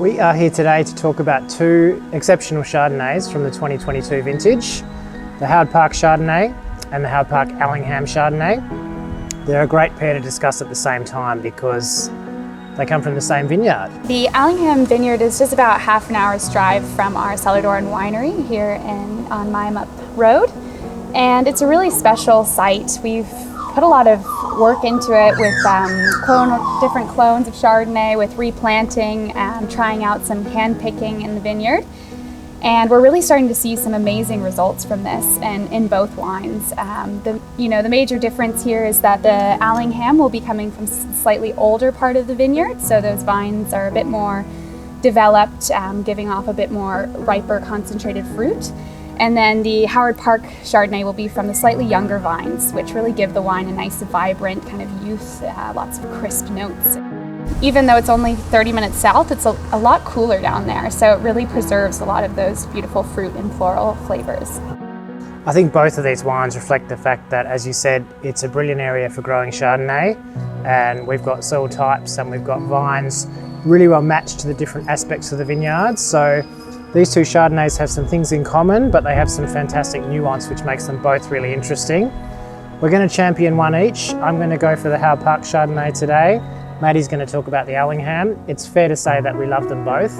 We are here today to talk about two exceptional Chardonnays from the 2022 vintage, the Howard Park Chardonnay and the Howard Park Allingham Chardonnay. They're a great pair to discuss at the same time because they come from the same vineyard. The Allingham vineyard is just about half an hour's drive from our cellar door and winery here on Myam Road. And it's a really special site. We've put a lot of work into it with different clones of Chardonnay, with replanting, trying out some hand picking in the vineyard. And we're really starting to see some amazing results from this and in both wines. The major difference here is that the Allingham will be coming from a slightly older part of the vineyard, so those vines are a bit more developed, giving off a bit more riper concentrated fruit. And then the Howard Park Chardonnay will be from the slightly younger vines, which really give the wine a nice, vibrant kind of youth, lots of crisp notes. Even though it's only 30 minutes south, it's a lot cooler down there, so it really preserves a lot of those beautiful fruit and floral flavors. I think both of these wines reflect the fact that, as you said, it's a brilliant area for growing Chardonnay, and we've got soil types and we've got vines really well matched to the different aspects of the vineyard. So these two Chardonnays have some things in common, but they have some fantastic nuance which makes them both really interesting. We're going to champion one each. I'm going to go for the Howard Park Chardonnay today. Maddy's going to talk about the Allingham. It's fair to say that we love them both,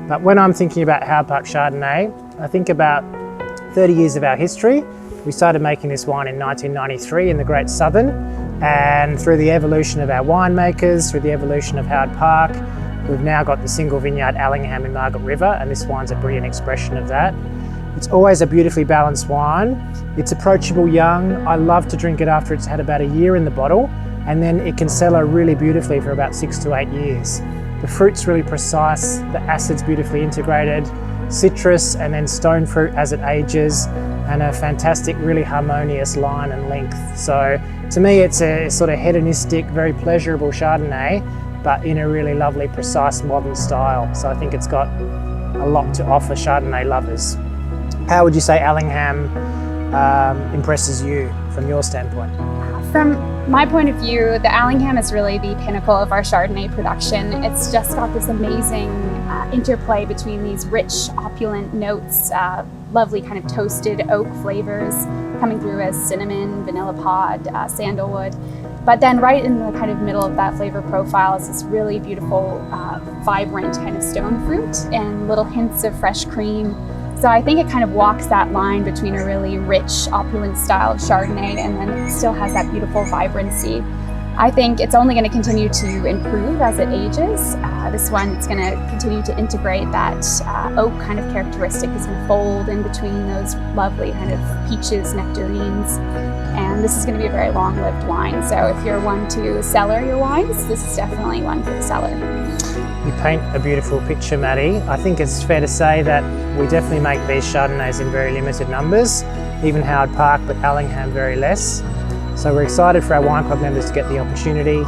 but when I'm thinking about Howard Park Chardonnay, I think about 30 years of our history. We started making this wine in 1993 in the Great Southern, and through the evolution of our winemakers, through the evolution of Howard Park, we've now got the single vineyard Allingham in Margaret River, and this wine's a brilliant expression of that. It's always a beautifully balanced wine. It's approachable young. I love to drink it after it's had about a year in the bottle, and then it can cellar really beautifully for about 6 to 8 years. The fruit's really precise, the acid's beautifully integrated, citrus and then stone fruit as it ages, and a fantastic, really harmonious line and length. So to me, it's a sort of hedonistic, very pleasurable Chardonnay, but in a really lovely, precise, modern style. So I think it's got a lot to offer Chardonnay lovers. How would you say Allingham impresses you from your standpoint? From my point of view, the Allingham is really the pinnacle of our Chardonnay production. It's just got this amazing interplay between these rich, opulent notes, lovely kind of toasted oak flavors coming through as cinnamon, vanilla pod, sandalwood. But then right in the kind of middle of that flavor profile is this really beautiful, vibrant kind of stone fruit and little hints of fresh cream. So I think it kind of walks that line between a really rich, opulent style of Chardonnay and then it still has that beautiful vibrancy. I think it's only going to continue to improve as it ages. This one, it's going to continue to integrate that oak kind of characteristic. It's going to fold in between those lovely kind of peaches, nectarines. And this is going to be a very long-lived wine. So if you're one to cellar your wines, this is definitely one for the cellar. You paint a beautiful picture, Maddy. I think it's fair to say that we definitely make these Chardonnays in very limited numbers, even Howard Park, but Allingham very less. So we're excited for our wine club members to get the opportunity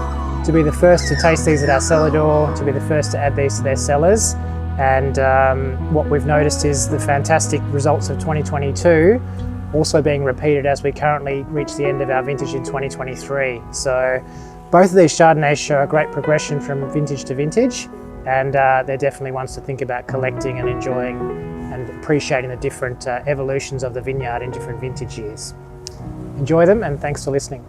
to be the first to taste these at our cellar door, to be the first to add these to their cellars. And what we've noticed is the fantastic results of 2022 also being repeated as we currently reach the end of our vintage in 2023. So both of these Chardonnays show a great progression from vintage to vintage, and they're definitely ones to think about collecting and enjoying and appreciating the different evolutions of the vineyard in different vintage years. Enjoy them, and thanks for listening.